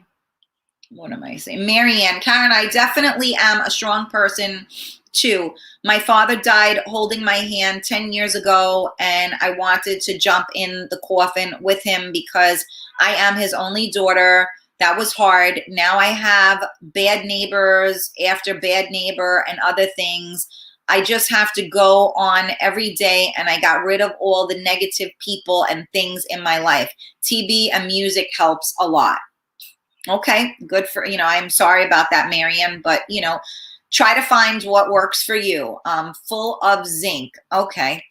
What am I saying? Marianne, Karen, I definitely am a strong person too. My father died holding my hand 10 years ago, and I wanted to jump in the coffin with him because I am his only daughter. That was hard. Now I have bad neighbors after bad neighbor and other things. I just have to go on every day, and I got rid of all the negative people and things in my life. TV and music helps a lot. Okay, good for, I'm sorry about that, Marianne, but, try to find what works for you. Full of zinc. Okay.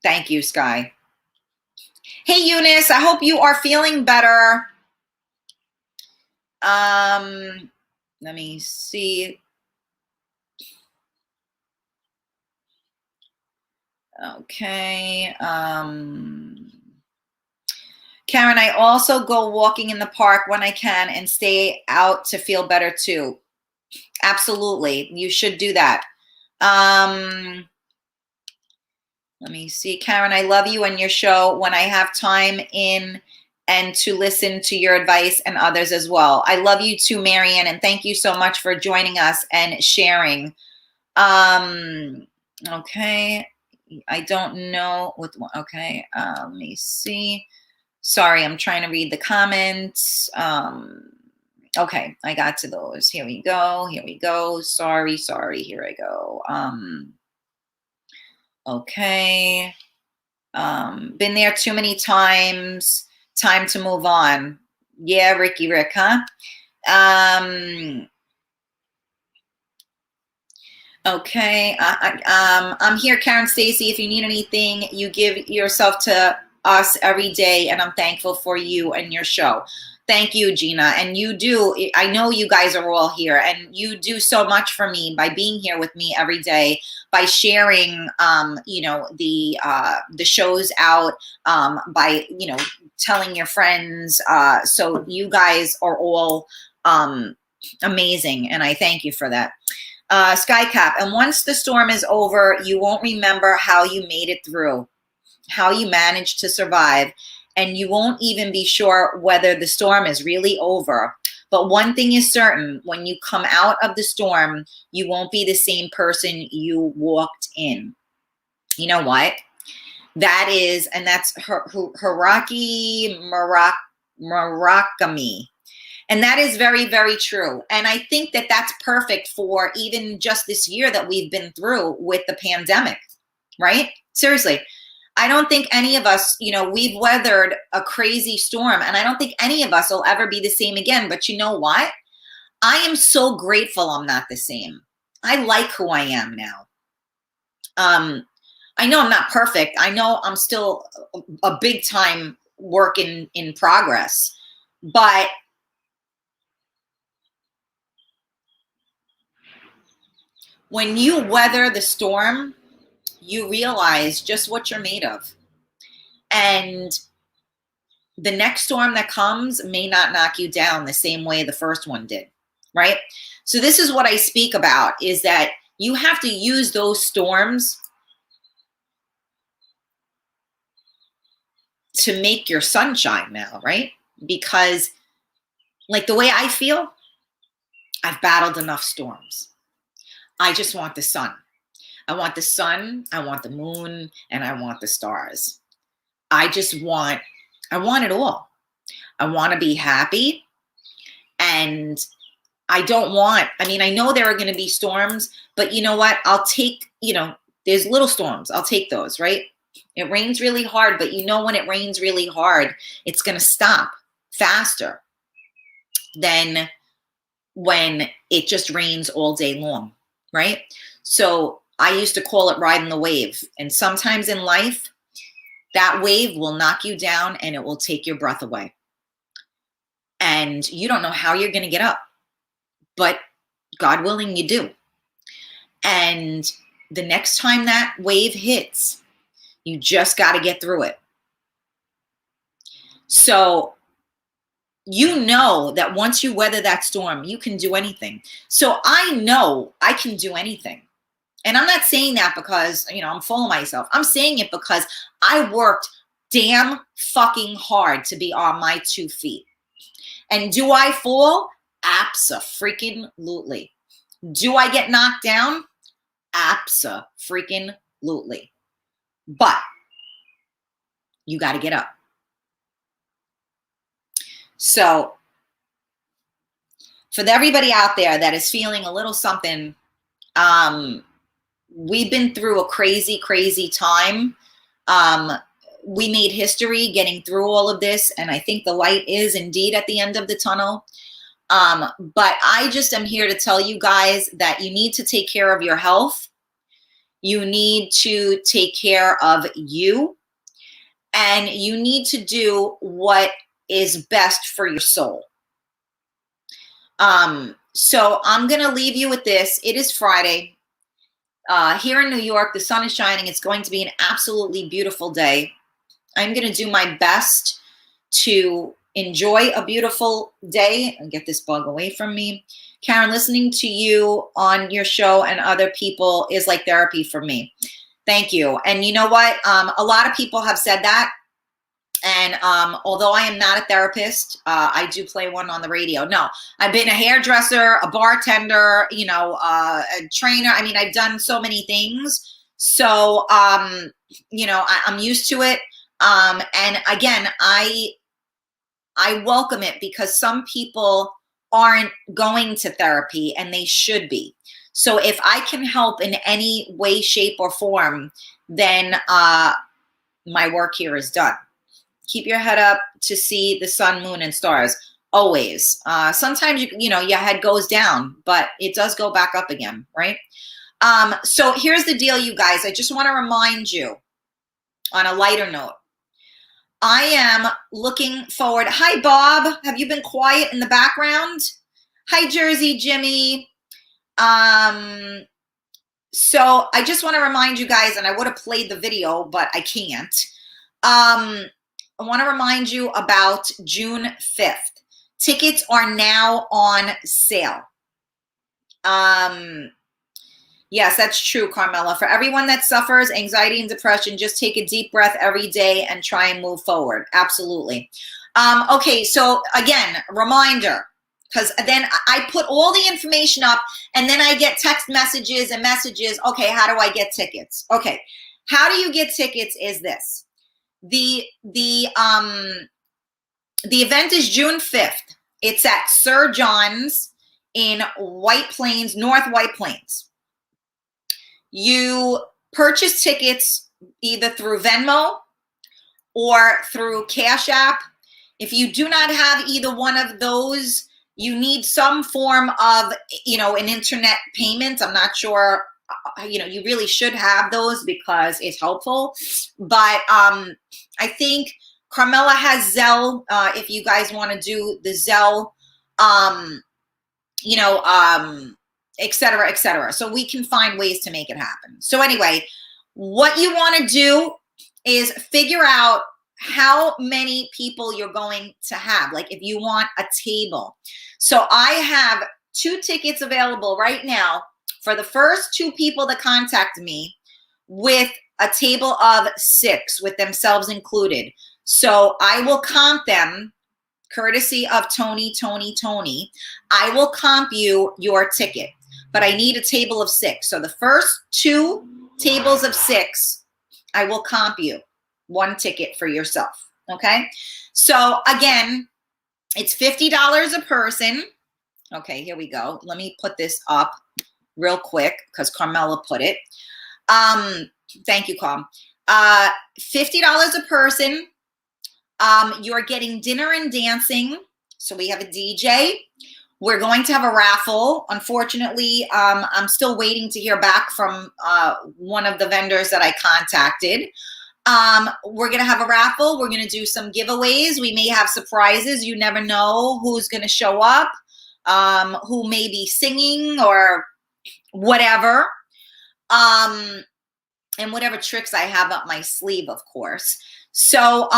Thank you, Sky. Hey, Eunice, I hope you are feeling better. Let me see. Okay. Karen, I also go walking in the park when I can and stay out to feel better too. Absolutely. You should do that. Let me see. Karen, I love you and your show. When I have time in and to listen to your advice and others as well. I love you too, Marianne, and thank you so much for joining us and sharing. Okay. I don't know what, okay. Let me see. Sorry, I'm trying to read the comments. Okay, I got to those. Here we go. Here we go. Sorry. Here I go. Okay. Been there too many times. Time to move on. Yeah, Rick, huh? Okay. I'm here, Karen Stacy. If you need anything, you give yourself to us every day, and I'm thankful for you and your show. Thank you, Gina. And you do, I know you guys are all here, and you do so much for me by being here with me every day, by sharing, the shows out, by, telling your friends. So you guys are all amazing, and I thank you for that. Skycap, and once the storm is over, you won't remember how you made it through, how you managed to survive, and you won't even be sure whether the storm is really over. But one thing is certain, when you come out of the storm, you won't be the same person you walked in. You know what? That is, and that's Haraki Murakami. And that is very, very true. And I think that that's perfect for even just this year that we've been through with the pandemic, right? Seriously. I don't think any of us, we've weathered a crazy storm, and I don't think any of us will ever be the same again. But you know what? I am so grateful I'm not the same. I like who I am now. I know I'm not perfect. I know I'm still a big time work in progress, but when you weather the storm, you realize just what you're made of. And the next storm that comes may not knock you down the same way the first one did, right? So this is what I speak about, is that you have to use those storms to make your sunshine now, right? Because like the way I feel, I've battled enough storms. I just want the sun. I want the sun, I want the moon, and I want the stars. I want it all. I want to be happy. And I know there are going to be storms, but you know what? I'll take, there's little storms. I'll take those, right? It rains really hard, but you know when it rains really hard, it's going to stop faster than when it just rains all day long, right? So I used to call it riding the wave. And sometimes in life, that wave will knock you down and it will take your breath away. And you don't know how you're going to get up, but God willing, you do. And the next time that wave hits, you just got to get through it. So you know that once you weather that storm, you can do anything. So I know I can do anything. And I'm not saying that because, I'm full of myself. I'm saying it because I worked damn fucking hard to be on my 2 feet. And do I fall? Abso-freaking-lutely. Do I get knocked down? Abso-freaking-lutely. But you got to get up. So for everybody out there that is feeling a little something, we've been through a crazy, crazy time. We made history getting through all of this, and I think the light is indeed at the end of the tunnel. But I just am here to tell you guys that you need to take care of your health. You need to take care of you, and you need to do what is best for your soul. So I'm going to leave you with this. It is Friday. Here in New York, the sun is shining. It's going to be an absolutely beautiful day. I'm going to do my best to enjoy a beautiful day and get this bug away from me. Karen, listening to you on your show and other people is like therapy for me. Thank you. And you know what? A lot of people have said that. And although I am not a therapist, I do play one on the radio. No, I've been a hairdresser, a bartender, a trainer. I mean, I've done so many things. So, I'm used to it. And again, I welcome it because some people aren't going to therapy and they should be. So if I can help in any way, shape, or form, then my work here is done. Keep your head up to see the sun, moon, and stars. Always. Sometimes, your head goes down, but it does go back up again, right? So here's the deal, you guys. I just want to remind you on a lighter note. I am looking forward. Hi, Bob. Have you been quiet in the background? Hi, Jersey Jimmy. So I just want to remind you guys, and I would have played the video, but I can't. I want to remind you about June 5th. Tickets are now on sale. Yes, that's true, Carmela. For everyone that suffers anxiety and depression, just take a deep breath every day and try and move forward. Absolutely. Okay, so again, reminder, because then I put all the information up and then I get text messages and messages. Okay, how do I get tickets? Okay, how do you get tickets is this. The event is June 5th. It's at Sir John's in White Plains, North White Plains. You purchase tickets either through Venmo or through Cash App. If you do not have either one of those, you need some form of, an internet payment. I'm not sure, you really should have those because it's helpful. But I think Carmela has Zelle, if you guys want to do the Zelle, et cetera, et cetera. So we can find ways to make it happen. So anyway, what you want to do is figure out how many people you're going to have. Like if you want a table. So I have 2 tickets available right now for the first 2 people that contact me with a table of 6 with themselves included. So I will comp them, courtesy of Tony. I will comp you your ticket, but I need a table of 6. So the first 2 tables of 6, I will comp you 1 ticket for yourself. Okay. So again, it's $50 a person. Okay, here we go. Let me put this up real quick because Carmela put it. Thank you, Carm. $50 a person. You're getting dinner and dancing. So we have a DJ. We're going to have a raffle. Unfortunately, I'm still waiting to hear back from one of the vendors that I contacted. We're going to have a raffle. We're going to do some giveaways. We may have surprises. You never know who's going to show up, who may be singing or whatever. And whatever tricks I have up my sleeve, of course. So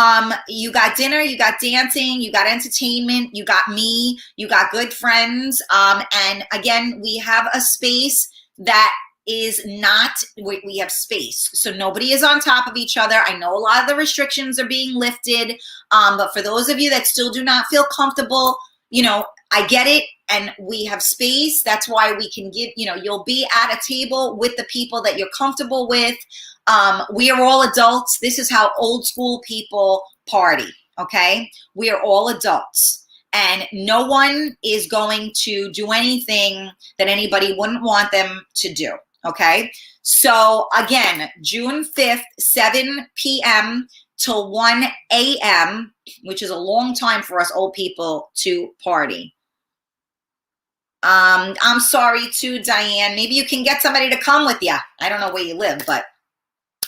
you got dinner, you got dancing, you got entertainment, you got me, you got good friends. And again, we have a space that is not, we have space. So nobody is on top of each other. I know a lot of the restrictions are being lifted. But for those of you that still do not feel comfortable, you know, I get it. And we have space. That's why we can give, you know, you'll be at a table with the people that you're comfortable with. We are all adults. This is how old school people party, okay? We are all adults. And no one is going to do anything that anybody wouldn't want them to do, okay? So again, June 5th, 7 p.m. till 1 a.m., which is a long time for us old people to party. I'm sorry too, Diane. Maybe you can get somebody to come with you. I don't know where you live, but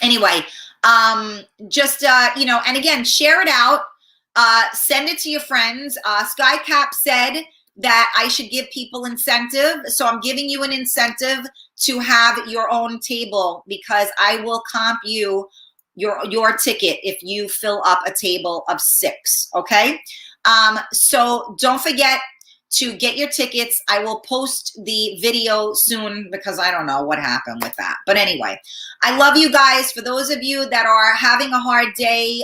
anyway, just, you know, and again, share it out. Send it to your friends. Skycap said that I should give people incentive. So I'm giving you an incentive to have your own table because I will comp you your ticket if you fill up a table of 6. Okay. So don't forget to get your tickets. I will post the video soon because I don't know what happened with that. But anyway, I love you guys. For those of you that are having a hard day,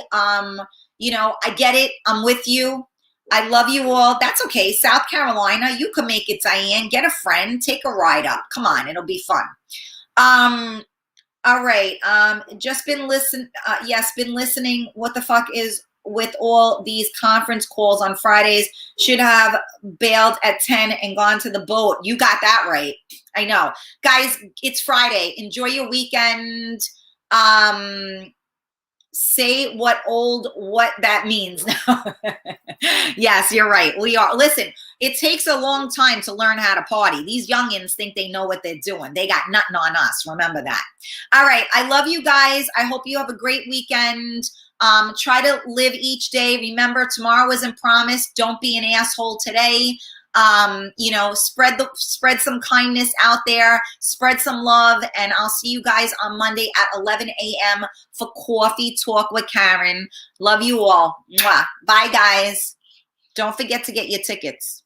you know, I get it. I'm with you. I love you all. That's okay. South Carolina, you can make it, Diane. Get a friend. Take a ride up. Come on. It'll be fun. All right. Just been yes, been listening. What the fuck is with all these conference calls on Fridays? Should have bailed at 10 and gone to the boat. You got that right. I know. Guys, it's Friday. Enjoy your weekend. Say what that means. Yes, you're right. We are. Listen, it takes a long time to learn how to party. These youngins think they know what they're doing. They got nothing on us. Remember that. All right. I love you guys. I hope you have a great weekend. Try to live each day. Remember, tomorrow isn't promised. Don't be an asshole today. You know, spread some kindness out there, spread some love, and I'll see you guys on Monday at 11 a.m. for Coffee Talk with Karen. Love you all. Mwah. Bye, guys. Don't forget to get your tickets.